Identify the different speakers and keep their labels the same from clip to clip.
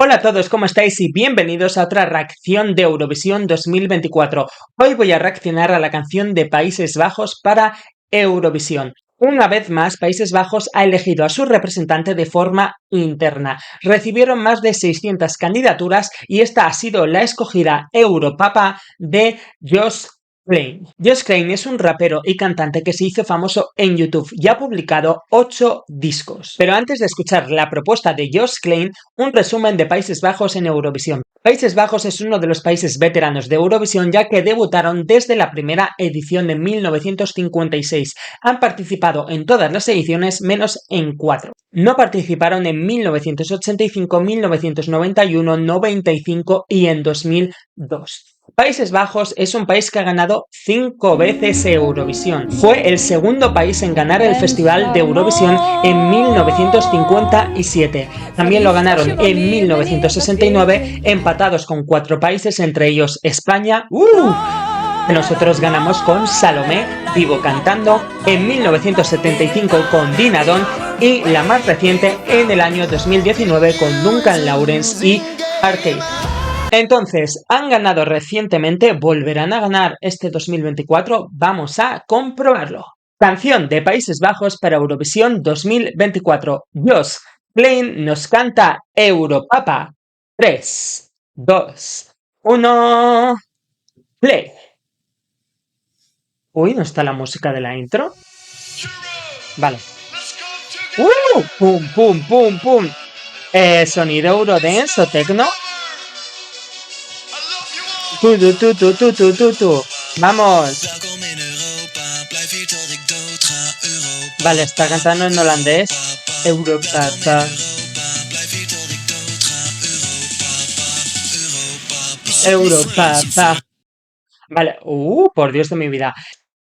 Speaker 1: Hola a todos, ¿cómo estáis? Y bienvenidos a otra reacción de Eurovisión 2024. Hoy voy a reaccionar a la canción de Países Bajos para Eurovisión. Una vez más, Países Bajos ha elegido a su representante de forma interna. Recibieron más de 600 candidaturas y esta ha sido la escogida Europapa de Josh Klein. Josh Klein es un rapero y cantante que se hizo famoso en YouTube y ha publicado 8 discos. Pero antes de escuchar la propuesta de Josh Klein, un resumen de Países Bajos en Eurovisión. Países Bajos es uno de los países veteranos de Eurovisión ya que debutaron desde la primera edición de 1956. Han participado en todas las ediciones menos en 4. No participaron en 1985, 1991, 95 y en 2002. Países Bajos es un país que ha ganado 5 veces Eurovisión. Fue el segundo país en ganar el Festival de Eurovisión en 1957. También lo ganaron en 1969, empatados con 4 países, entre ellos España. Nosotros ganamos con Salomé, Vivo Cantando, en 1975 con Dinadon y la más reciente en el año 2019 con Duncan Lawrence y Arcade. Entonces, han ganado recientemente, volverán a ganar este 2024, vamos a comprobarlo. Canción de Países Bajos para Eurovisión 2024. Josh Klein nos canta Europapa. 3, 2, 1, play. Uy, ¿no está la música de la intro? Vale. Pum, pum, pum, pum. Sonido Eurodance o Tecno. Vamos. Vale, está cantando en holandés. Europapa. Europapa. Vale, por Dios de mi vida.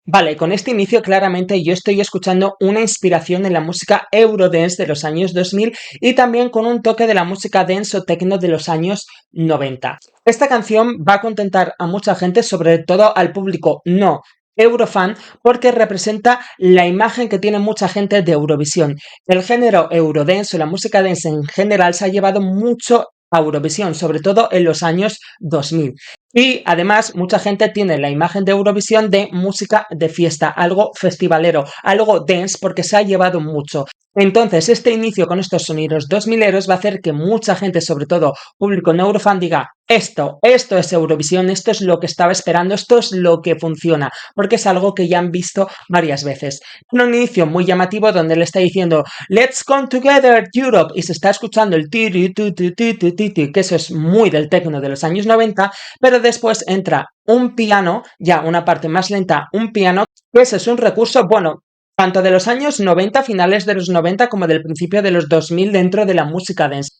Speaker 1: Vale, con este inicio claramente yo estoy escuchando una inspiración en la música Eurodance de los años 2000 y también con un toque de la música dance o techno de los años 90. Esta canción va a contentar a mucha gente, sobre todo al público no Eurofan, porque representa la imagen que tiene mucha gente de Eurovisión. El género Eurodance o la música dance en general se ha llevado mucho a Eurovisión, sobre todo en los años 2000. Y además mucha gente tiene la imagen de Eurovisión de música de fiesta, algo festivalero, algo dance porque se ha llevado mucho. Entonces este inicio con estos sonidos 2000eros va a hacer que mucha gente, sobre todo público no Eurofan, diga esto es Eurovisión, esto es lo que estaba esperando, esto es lo que funciona, porque es algo que ya han visto varias veces. Un inicio muy llamativo donde le está diciendo Let's come together Europe y se está escuchando el tiri tu tu tu tu tu, que eso es muy del techno de los años 90, pero después entra un piano, ya una parte más lenta, un piano, que ese es un recurso, bueno, tanto de los años 90, finales de los 90, como del principio de los 2000 dentro de la música dance.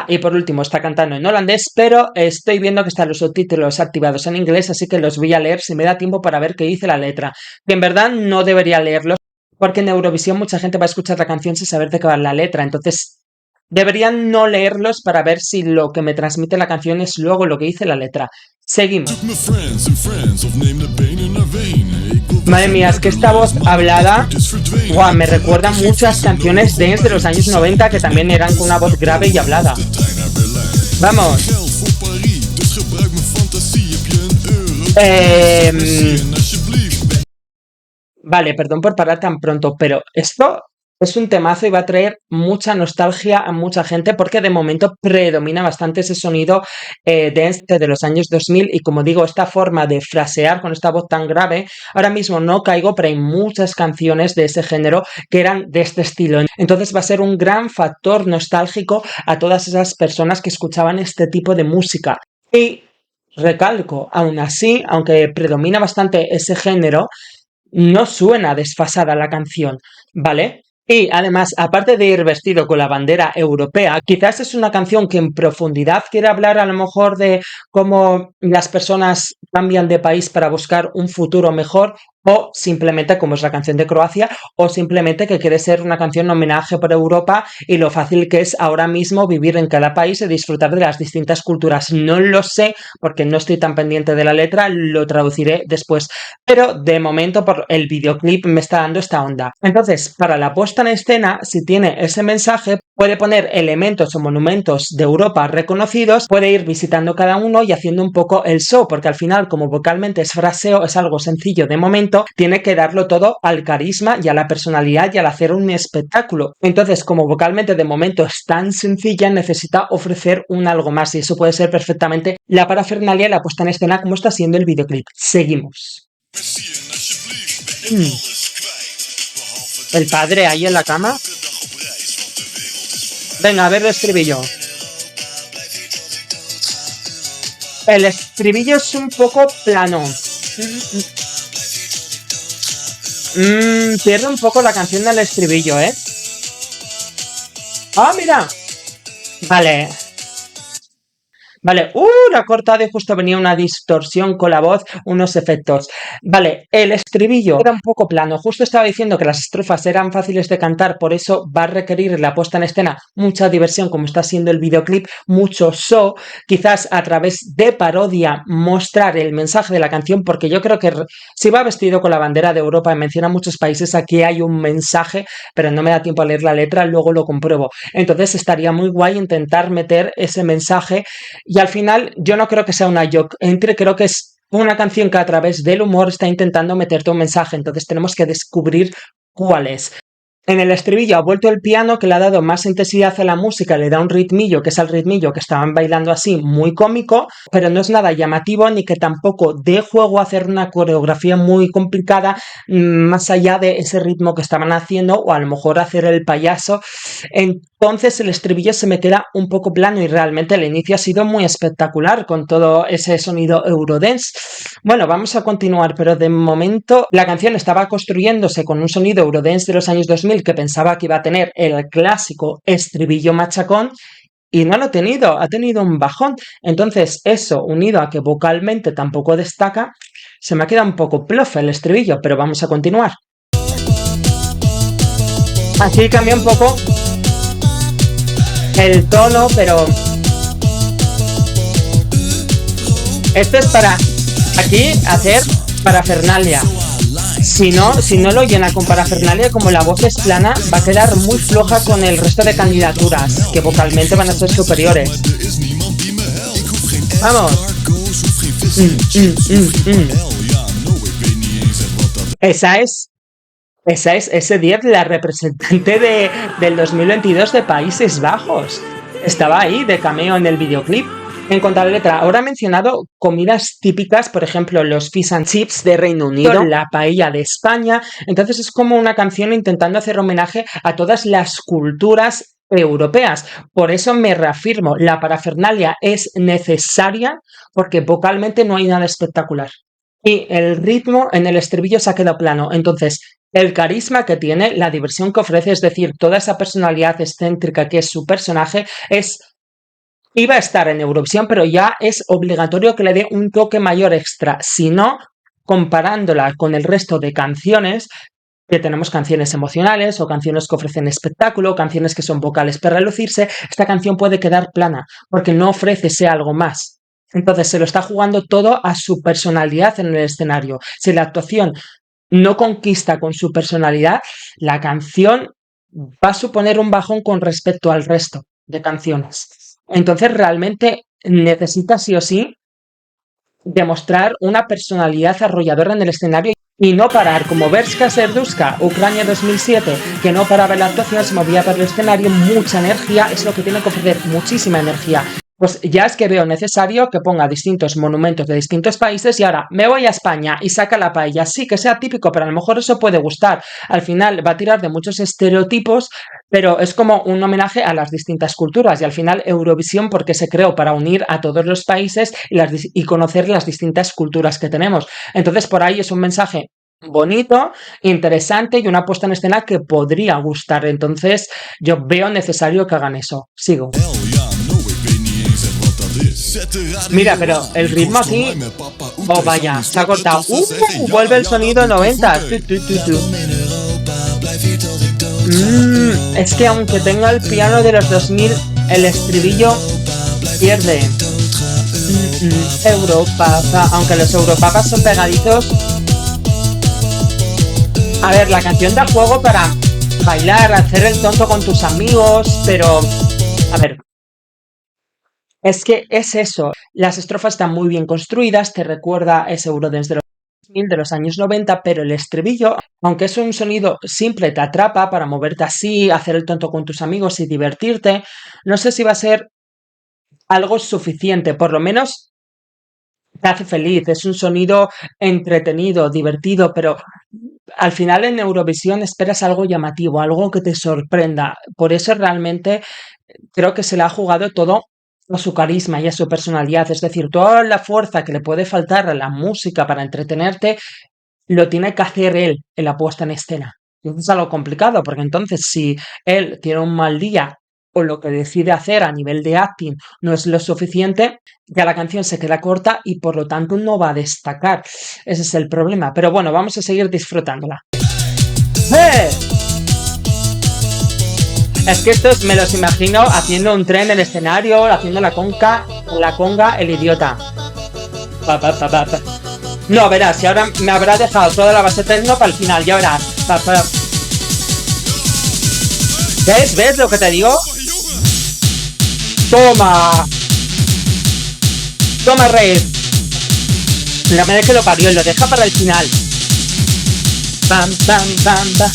Speaker 1: Y por último, está cantando en holandés, pero estoy viendo que están los subtítulos activados en inglés, así que los voy a leer si me da tiempo para ver qué dice la letra. Que en verdad no debería leerlos, porque en Eurovisión mucha gente va a escuchar la canción sin saber de qué va la letra, entonces deberían no leerlos para ver si lo que me transmite la canción es luego lo que dice la letra. Seguimos. Madre mía, es que esta voz hablada me recuerda muchas canciones dance de los años 90 que también eran con una voz grave y hablada. Vamos. Vale, perdón por parar tan pronto, pero esto es un temazo y va a traer mucha nostalgia a mucha gente porque de momento predomina bastante ese sonido dance de los años 2000 y como digo, esta forma de frasear con esta voz tan grave, ahora mismo no caigo, pero hay muchas canciones de ese género que eran de este estilo. Entonces va a ser un gran factor nostálgico a todas esas personas que escuchaban este tipo de música. Y recalco, aún así, aunque predomina bastante ese género, no suena desfasada la canción, ¿vale? Y además, aparte de ir vestido con la bandera europea, quizás es una canción que en profundidad quiere hablar a lo mejor de cómo las personas cambian de país para buscar un futuro mejor, o simplemente, como es la canción de Croacia, o simplemente que quiere ser una canción homenaje por Europa y lo fácil que es ahora mismo vivir en cada país y disfrutar de las distintas culturas. No lo sé, porque no estoy tan pendiente de la letra, lo traduciré después, pero de momento por el videoclip me está dando esta onda. Entonces, para la puesta en escena, si tiene ese mensaje, puede poner elementos o monumentos de Europa reconocidos, puede ir visitando cada uno y haciendo un poco el show, porque al final, como vocalmente es fraseo, es algo sencillo de momento, tiene que darlo todo al carisma y a la personalidad y al hacer un espectáculo. Entonces, como vocalmente de momento es tan sencilla, necesita ofrecer un algo más, y eso puede ser perfectamente la parafernalia y la puesta en escena, como está siendo el videoclip. Seguimos. El padre ahí en la cama. Venga, a ver el estribillo. El estribillo es un poco plano. Pierde un poco la canción del estribillo, ¿eh? ¡Ah, mira! Vale. Vale, la ha cortado y justo venía una distorsión con la voz, unos efectos. Vale, el estribillo era un poco plano. Justo estaba diciendo que las estrofas eran fáciles de cantar, por eso va a requerir la puesta en escena mucha diversión, como está siendo el videoclip, mucho show, quizás a través de parodia mostrar el mensaje de la canción, porque yo creo que si va vestido con la bandera de Europa y menciona muchos países, aquí hay un mensaje, pero no me da tiempo a leer la letra, luego lo compruebo. Entonces estaría muy guay intentar meter ese mensaje. Y al final yo no creo que sea una joke entry, creo que es una canción que a través del humor está intentando meterte un mensaje, entonces tenemos que descubrir cuál es. En el estribillo ha vuelto el piano, que le ha dado más intensidad a la música, le da un ritmillo, que es el ritmillo que estaban bailando así, muy cómico, pero no es nada llamativo ni que tampoco dé juego a hacer una coreografía muy complicada más allá de ese ritmo que estaban haciendo, o a lo mejor hacer el payaso. Entonces el estribillo se me queda un poco plano y realmente el inicio ha sido muy espectacular con todo ese sonido Eurodance. Bueno, vamos a continuar, pero de momento la canción estaba construyéndose con un sonido Eurodance de los años 2000 que pensaba que iba a tener el clásico estribillo machacón y no lo ha tenido un bajón. Entonces eso, unido a que vocalmente tampoco destaca, se me ha quedado un poco plof el estribillo, pero vamos a continuar. Aquí cambia un poco el tono, pero esto es para aquí hacer parafernalia. Si no lo llena con parafernalia, como la voz es plana, va a quedar muy floja con el resto de candidaturas, que vocalmente van a ser superiores. ¡Vamos! Esa es S10, la representante del 2022 de Países Bajos. Estaba ahí de cameo en el videoclip. En cuanto a la letra, ahora he mencionado comidas típicas, por ejemplo, los fish and chips de Reino Unido, la paella de España. Entonces es como una canción intentando hacer homenaje a todas las culturas europeas. Por eso me reafirmo, la parafernalia es necesaria porque vocalmente no hay nada espectacular. Y el ritmo en el estribillo se ha quedado plano. Entonces, el carisma que tiene, la diversión que ofrece, es decir, toda esa personalidad excéntrica que es su personaje, iba a estar en Eurovisión, pero ya es obligatorio que le dé un toque mayor extra. Si no, comparándola con el resto de canciones, que tenemos canciones emocionales o canciones que ofrecen espectáculo, canciones que son vocales para relucirse, esta canción puede quedar plana porque no ofrece ese algo más. Entonces se lo está jugando todo a su personalidad en el escenario. Si la actuación no conquista con su personalidad, la canción va a suponer un bajón con respecto al resto de canciones. Entonces realmente necesita sí o sí demostrar una personalidad arrolladora en el escenario y no parar, como Verska Serduska, Ucrania 2007, que no paraba la actuación, se movía por el escenario, mucha energía, es lo que tiene que ofrecer, muchísima energía. Pues ya es que veo necesario que ponga distintos monumentos de distintos países y ahora me voy a España y saca la paella. Sí, que sea típico, pero a lo mejor eso puede gustar. Al final va a tirar de muchos estereotipos, pero es como un homenaje a las distintas culturas y al final Eurovisión porque se creó para unir a todos los países y conocer las distintas culturas que tenemos. Entonces por ahí es un mensaje bonito, interesante y una puesta en escena que podría gustar. Entonces yo veo necesario que hagan eso. Sigo. Mira, pero el ritmo aquí... Oh, vaya, se ha cortado. Vuelve el sonido 90. Es que aunque tenga el piano de los 2000, el estribillo pierde. Europa, aunque los Europapas son pegaditos. A ver, la canción da juego para bailar, hacer el tonto con tus amigos, pero a ver, es que es eso. Las estrofas están muy bien construidas, te recuerda ese Eurodance de los 2000, de los años 90, pero el estribillo, aunque es un sonido simple, te atrapa para moverte así, hacer el tonto con tus amigos y divertirte. No sé si va a ser algo suficiente, por lo menos te hace feliz, es un sonido entretenido, divertido, pero al final en Eurovisión esperas algo llamativo, algo que te sorprenda. Por eso realmente creo que se le ha jugado todo a su carisma y a su personalidad, es decir, toda la fuerza que le puede faltar a la música para entretenerte, lo tiene que hacer él en la puesta en escena. Y eso es algo complicado, porque entonces si él tiene un mal día o lo que decide hacer a nivel de acting no es lo suficiente, ya la canción se queda corta y por lo tanto no va a destacar. Ese es el problema. Pero bueno, vamos a seguir disfrutándola. ¡Eh! Es que estos me los imagino haciendo un tren en el escenario, haciendo la conga, el idiota. Pa, pa, pa, pa, pa. No, verás, y ahora me habrá dejado toda la base techno para el final, ya verás. Pa, pa. ¿Ves? ¿Ves lo que te digo? Toma. Toma, Rey. La manera que lo parió y lo deja para el final. Bam, bam, bam, bam.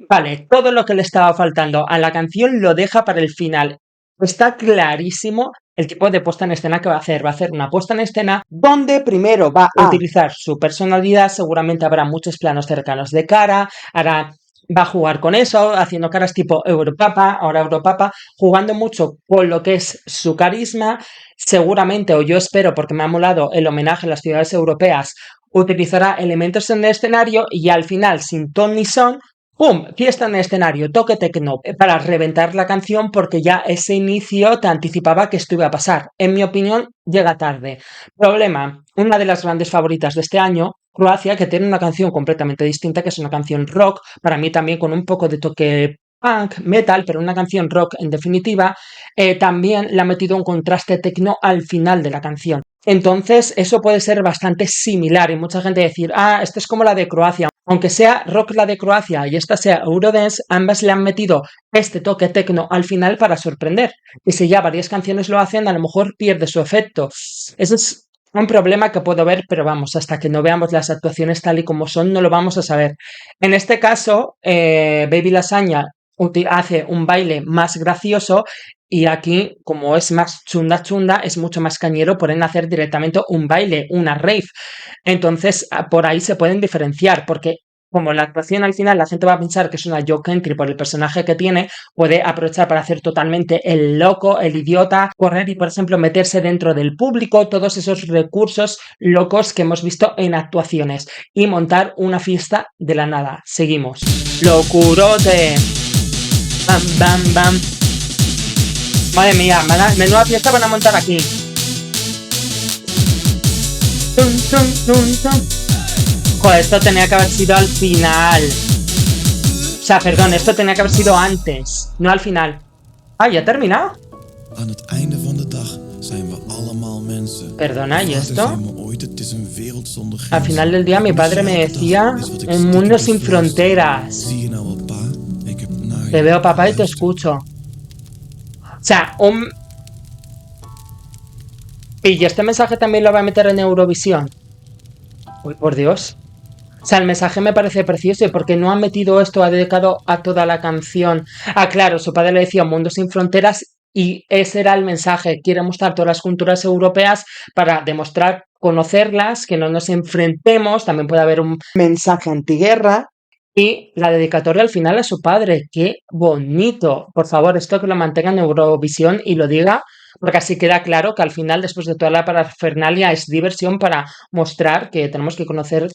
Speaker 1: Vale, todo lo que le estaba faltando a la canción lo deja para el final. Está clarísimo el tipo de puesta en escena que va a hacer. Va a hacer una puesta en escena donde primero va a utilizar su personalidad, seguramente habrá muchos planos cercanos de cara, va a jugar con eso, haciendo caras tipo Europapa, ahora Europapa, jugando mucho con lo que es su carisma. Seguramente, o yo espero, porque me ha molado el homenaje a las ciudades europeas, utilizará elementos en el escenario y al final, sin ton ni son, ¡pum! Fiesta en el escenario, toque tecno, para reventar la canción porque ya ese inicio te anticipaba que esto iba a pasar. En mi opinión, llega tarde. Problema, una de las grandes favoritas de este año, Croacia, que tiene una canción completamente distinta, que es una canción rock, para mí también con un poco de toque punk, metal, pero una canción rock en definitiva, también le ha metido un contraste tecno al final de la canción. Entonces, eso puede ser bastante similar y mucha gente decir, esto es como la de Croacia. Aunque sea rock la de Croacia y esta sea Eurodance, ambas le han metido este toque tecno al final para sorprender. Y si ya varias canciones lo hacen, a lo mejor pierde su efecto. Ese es un problema que puedo ver, pero vamos, hasta que no veamos las actuaciones tal y como son, no lo vamos a saber. En este caso, Baby Lasagna hace un baile más gracioso y aquí, como es más chunda chunda, es mucho más cañero, pueden hacer directamente un baile, una rave. Entonces, por ahí se pueden diferenciar, porque como la actuación al final la gente va a pensar que es una joke entry por el personaje que tiene, puede aprovechar para hacer totalmente el loco, el idiota, correr y, por ejemplo, meterse dentro del público, todos esos recursos locos que hemos visto en actuaciones y montar una fiesta de la nada. Seguimos. Locurote. Bam, bam, bam. Madre mía, menuda fiesta van a montar aquí. Tum, tum, tum, tum. Joder, esto tenía que haber sido al final. O sea, perdón, esto tenía que haber sido antes, no al final. ¿Ya ha terminado?
Speaker 2: Aan het einde van de dag zijn we allemaal mensen.
Speaker 1: Perdona, ¿y esto?
Speaker 2: Zei me ooit, het is een wereld zonder grenzen.
Speaker 1: Al final del día mi padre me decía, un mundo sin fronteras.
Speaker 2: Zie je nou wel, pa? Ik heb naar je
Speaker 1: Te veo, papá, y te escucho. O sea, Y este mensaje también lo va a meter en Eurovisión. Uy, por Dios. O sea, el mensaje me parece precioso y porque no ha metido esto, ha dedicado a toda la canción. Claro, su padre le decía un mundo sin fronteras y ese era el mensaje. Quiere mostrar todas las culturas europeas para demostrar, conocerlas, que no nos enfrentemos. También puede haber un mensaje antiguerra. Y la dedicatoria al final a su padre. ¡Qué bonito! Por favor, esto que lo mantenga en Eurovisión y lo diga, porque así queda claro que al final, después de toda la parafernalia, es diversión para mostrar que tenemos que conocer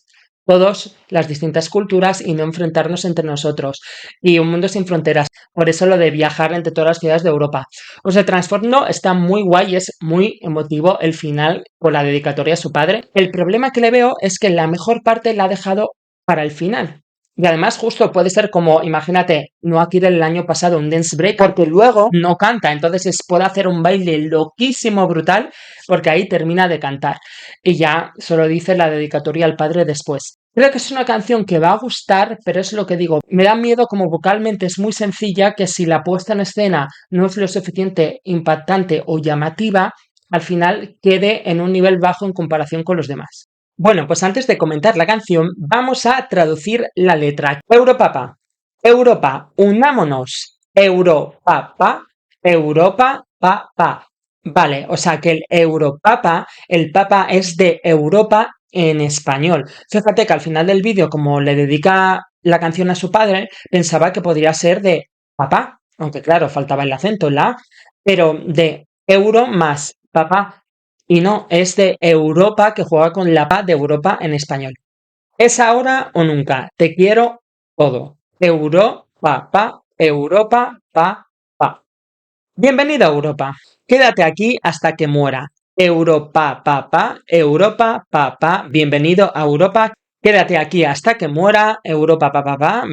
Speaker 1: todas las distintas culturas y no enfrentarnos entre nosotros. Y un mundo sin fronteras. Por eso lo de viajar entre todas las ciudades de Europa. O sea, Transforno está muy guay y es muy emotivo el final con la dedicatoria a su padre. El problema que le veo es que la mejor parte la ha dejado para el final. Y además justo puede ser como, imagínate, no aquí el año pasado un dance break, porque luego no canta, entonces puede hacer un baile loquísimo, brutal, porque ahí termina de cantar. Y ya solo dice la dedicatoria al padre después. Creo que es una canción que va a gustar, pero es lo que digo, me da miedo como vocalmente es muy sencilla que si la puesta en escena no es lo suficiente impactante o llamativa, al final quede en un nivel bajo en comparación con los demás. Bueno, pues antes de comentar la canción, vamos a traducir la letra. Europapa, Europa, unámonos. Europapa, Europa, pa. Vale, o sea que el Europapa, el papa es de Europa en español. Fíjate que al final del vídeo, como le dedica la canción a su padre, pensaba que podría ser de papá, aunque claro, faltaba el acento en la A, pero de euro más papá. Y no, es de Europa que juega con la PA de Europa en español. ¿Es ahora o nunca? Te quiero todo. Europa, pa. Bienvenido a Europa. Quédate aquí hasta que muera. Europa, Bienvenido a Europa. Quédate aquí hasta que muera. Europa,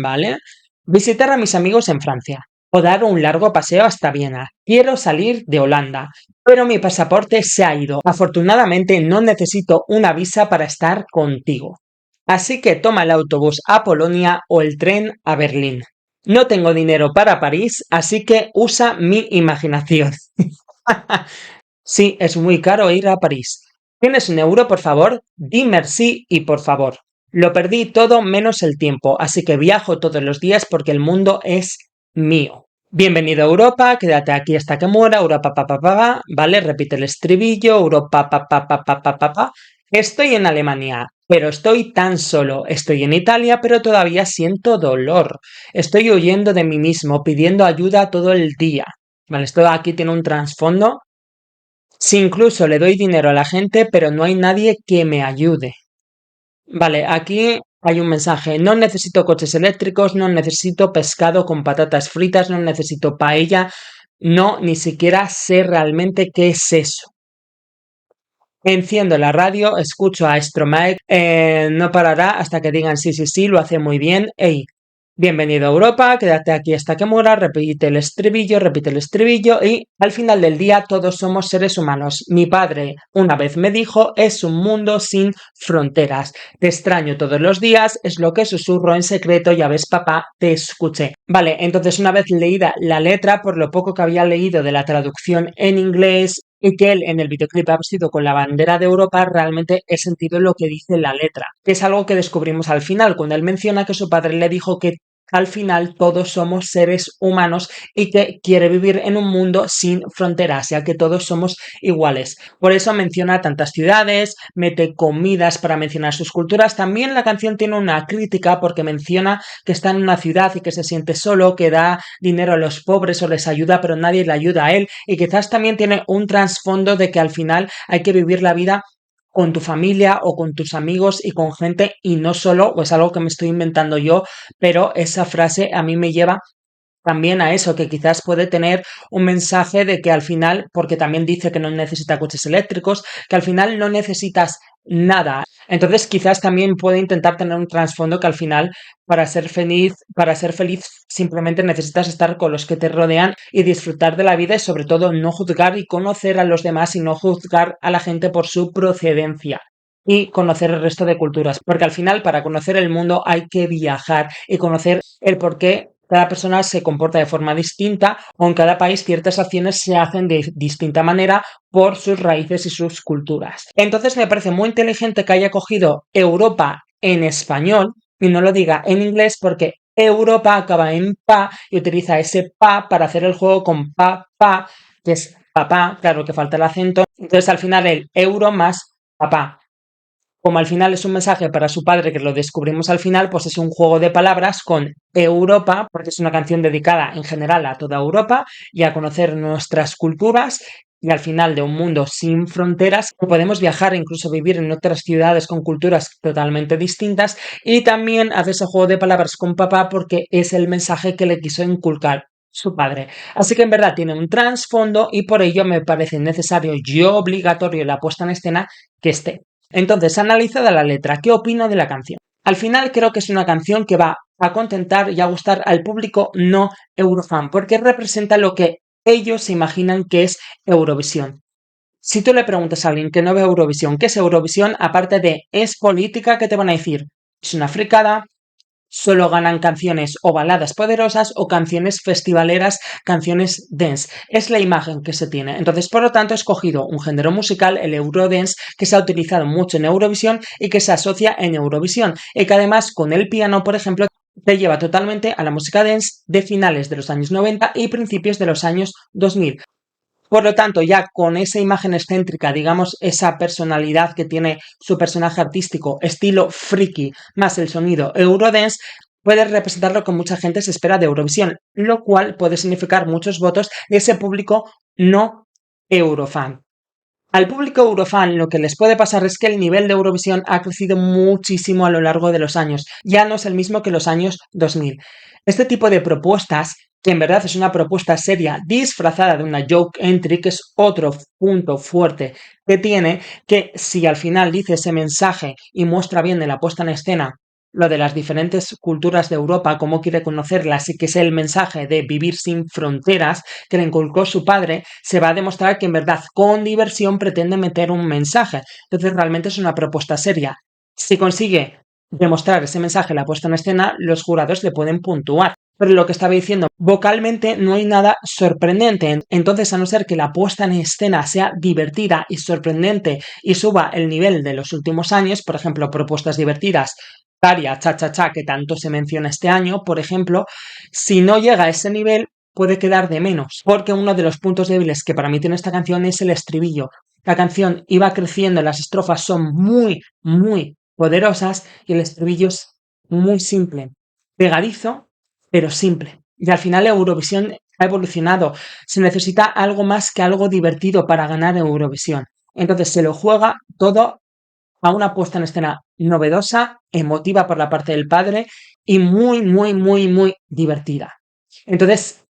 Speaker 1: ¿vale? Visitar a mis amigos en Francia. O dar un largo paseo hasta Viena. Quiero salir de Holanda, pero mi pasaporte se ha ido. Afortunadamente no necesito una visa para estar contigo. Así que toma el autobús a Polonia o el tren a Berlín. No tengo dinero para París, así que usa mi imaginación. Sí, es muy caro ir a París. ¿Tienes un euro, por favor? Di merci y por favor. Lo perdí todo menos el tiempo, así que viajo todos los días porque el mundo es mío. Bienvenido a Europa, quédate aquí hasta que muera, Europa, ¿vale? Repite el estribillo, Europa, Estoy en Alemania, pero estoy tan solo. Estoy en Italia, pero todavía siento dolor. Estoy huyendo de mí mismo, pidiendo ayuda todo el día. Vale, esto aquí tiene un trasfondo. Si incluso le doy dinero a la gente, pero no hay nadie que me ayude. Vale, aquí hay un mensaje. No necesito coches eléctricos, no necesito pescado con patatas fritas, no necesito paella. No, ni siquiera sé realmente qué es eso. Enciendo la radio, escucho a Stromae, no parará hasta que digan sí, lo hace muy bien. Ey, bienvenido a Europa, quédate aquí hasta que muera, repite el estribillo y al final del día todos somos seres humanos. Mi padre una vez me dijo, es un mundo sin fronteras. Te extraño todos los días, es lo que susurro en secreto, ya ves papá, te escuché. Vale, entonces una vez leída la letra, por lo poco que había leído de la traducción en inglés, y que él en el videoclip ha vestido con la bandera de Europa, realmente he sentido lo que dice la letra, que es algo que descubrimos al final, cuando él menciona que su padre le dijo que al final todos somos seres humanos y que quiere vivir en un mundo sin fronteras, ya que todos somos iguales. Por eso menciona tantas ciudades, mete comidas para mencionar sus culturas. También la canción tiene una crítica porque menciona que está en una ciudad y que se siente solo, que da dinero a los pobres o les ayuda, pero nadie le ayuda a él. Y quizás también tiene un trasfondo de que al final hay que vivir la vida con tu familia o con tus amigos y con gente y no solo, o es algo que me estoy inventando yo, pero esa frase a mí me lleva también a eso, que quizás puede tener un mensaje de que al final, porque también dice que no necesita coches eléctricos, que al final no necesitas nada. Entonces quizás también puede intentar tener un trasfondo que al final para ser feliz simplemente necesitas estar con los que te rodean y disfrutar de la vida y sobre todo no juzgar y conocer a los demás y no juzgar a la gente por su procedencia y conocer el resto de culturas, porque al final para conocer el mundo hay que viajar y conocer el por qué cada persona se comporta de forma distinta o en cada país ciertas acciones se hacen de distinta manera por sus raíces y sus culturas. Entonces me parece muy inteligente que haya cogido Europa en español y no lo diga en inglés porque Europa acaba en pa y utiliza ese pa para hacer el juego con pa, que es papá, claro que falta el acento. Entonces al final el euro más papá. Como al final es un mensaje para su padre que lo descubrimos al final, pues es un juego de palabras con Europa, porque es una canción dedicada en general a toda Europa y a conocer nuestras culturas y al final de un mundo sin fronteras, podemos viajar e incluso vivir en otras ciudades con culturas totalmente distintas y también hace ese juego de palabras con papá porque es el mensaje que le quiso inculcar su padre. Así que en verdad tiene un trasfondo y por ello me parece necesario y obligatorio la puesta en escena que esté. Entonces, analizada la letra, ¿qué opino de la canción? Al final creo que es una canción que va a contentar y a gustar al público no eurofan, porque representa lo que ellos se imaginan que es Eurovisión. Si tú le preguntas a alguien que no ve Eurovisión, ¿qué es Eurovisión? Aparte de es política, ¿qué te van a decir? es una fricada, solo ganan canciones o baladas poderosas o canciones festivaleras, canciones dance. Es la imagen que se tiene. Entonces, por lo tanto, he escogido un género musical, el Eurodance, que se ha utilizado mucho en Eurovisión y que se asocia en Eurovisión. Y que además, con el piano, por ejemplo, te lleva totalmente a la música dance de finales de los años 90 y principios de los años 2000. Por lo tanto, ya con esa imagen excéntrica, digamos, esa personalidad que tiene su personaje artístico, estilo friki, más el sonido Eurodance, puede representar que mucha gente se espera de Eurovisión, lo cual puede significar muchos votos de ese público no eurofan. Al público eurofan lo que les puede pasar es que el nivel de Eurovisión ha crecido muchísimo a lo largo de los años, ya no es el mismo que los años 2000. Este tipo de propuestas, que en verdad es una propuesta seria disfrazada de una joke entry, que es otro punto fuerte que tiene, que si al final dice ese mensaje y muestra bien de la puesta en escena lo de las diferentes culturas de Europa, cómo quiere conocerlas y que es el mensaje de vivir sin fronteras que le inculcó su padre, se va a demostrar que en verdad con diversión pretende meter un mensaje. Entonces realmente es una propuesta seria. Si consigue demostrar ese mensaje, la puesta en escena, los jurados le pueden puntuar. Pero lo que estaba diciendo, vocalmente no hay nada sorprendente. Entonces, a no ser que la puesta en escena sea divertida y sorprendente y suba el nivel de los últimos años, por ejemplo, propuestas divertidas, Taria, Cha Cha Cha, que tanto se menciona este año, por ejemplo, si no llega a ese nivel, puede quedar de menos, porque uno de los puntos débiles que para mí tiene esta canción es el estribillo. La canción iba creciendo, las estrofas son muy poderosas y el estribillo es muy simple, pegadizo, pero simple. Y al final Eurovisión ha evolucionado. Se necesita algo más que algo divertido para ganar Eurovisión. Entonces se lo juega todo a una puesta en escena novedosa, emotiva por la parte del padre y muy divertida. Entonces,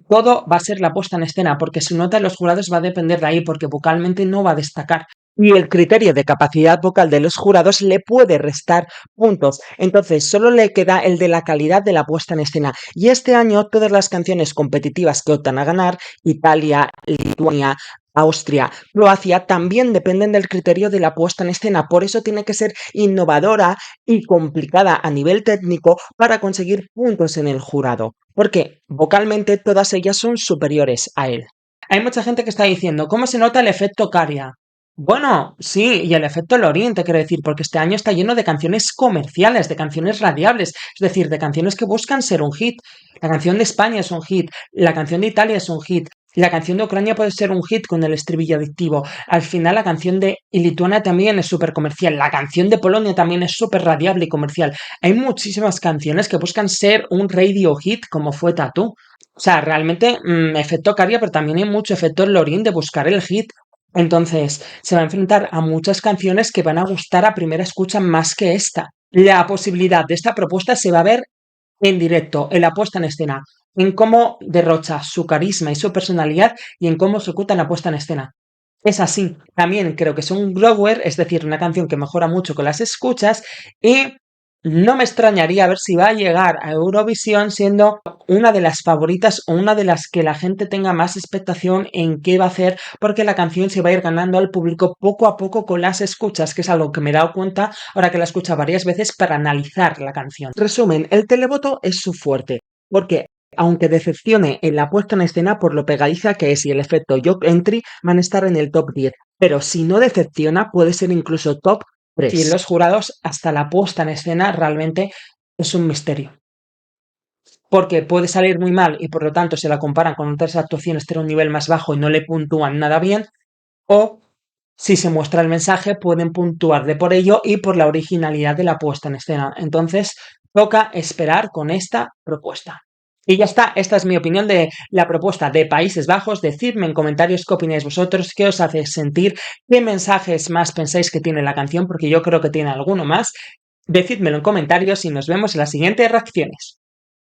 Speaker 1: todo va a ser la puesta en escena, porque su nota en los jurados va a depender de ahí, porque vocalmente no va a destacar. Y el criterio de capacidad vocal de los jurados le puede restar puntos. Entonces, solo le queda el de la calidad de la puesta en escena. Y este año, todas las canciones competitivas que optan a ganar, Italia, Lituania, Austria, Croacia, también dependen del criterio de la puesta en escena. Por eso tiene que ser innovadora y complicada a nivel técnico para conseguir puntos en el jurado, porque vocalmente todas ellas son superiores a él. Hay mucha gente que está diciendo, ¿cómo se nota el efecto Caria? Bueno, sí, y el efecto Lorin, te quiero decir, porque este año está lleno de canciones comerciales, de canciones radiables, es decir, de canciones que buscan ser un hit. La canción de España es un hit, la canción de Italia es un hit, la canción de Ucrania puede ser un hit con el estribillo adictivo. Al final la canción de Lituania también es súper comercial, la canción de Polonia también es súper radiable y comercial. Hay muchísimas canciones que buscan ser un radio hit como fue Tattoo. O sea, realmente efecto Caria, pero también hay mucho efecto Lorin de buscar el hit. Entonces, se va a enfrentar a muchas canciones que van a gustar a primera escucha más que esta. La posibilidad de esta propuesta se va a ver en directo, en la puesta en escena, en cómo derrocha su carisma y su personalidad y en cómo ejecuta la puesta en escena. Es así. También creo que es un grower, es decir, una canción que mejora mucho con las escuchas y no me extrañaría ver si va a llegar a Eurovisión siendo una de las favoritas o una de las que la gente tenga más expectación en qué va a hacer, porque la canción se va a ir ganando al público poco a poco con las escuchas, que es algo que me he dado cuenta ahora que la he escuchado varias veces para analizar la canción. Resumen, el televoto es su fuerte, porque aunque decepcione en la puesta en escena por lo pegadiza que es y el efecto Joke Entry, van a estar en el top 10. Pero si no decepciona, puede ser incluso top 3. Y los jurados, hasta la puesta en escena, realmente es un misterio. Porque puede salir muy mal y por lo tanto se la comparan con otras actuaciones de un nivel más bajo y no le puntúan nada bien. O si se muestra el mensaje, pueden puntuarle por ello y por la originalidad de la puesta en escena. Entonces, toca esperar con esta propuesta. Y ya está, esta es mi opinión de la propuesta de Países Bajos. Decidme en comentarios qué opináis vosotros, qué os hace sentir, qué mensajes más pensáis que tiene la canción, porque yo creo que tiene alguno más. Decídmelo en comentarios y nos vemos en las siguientes reacciones.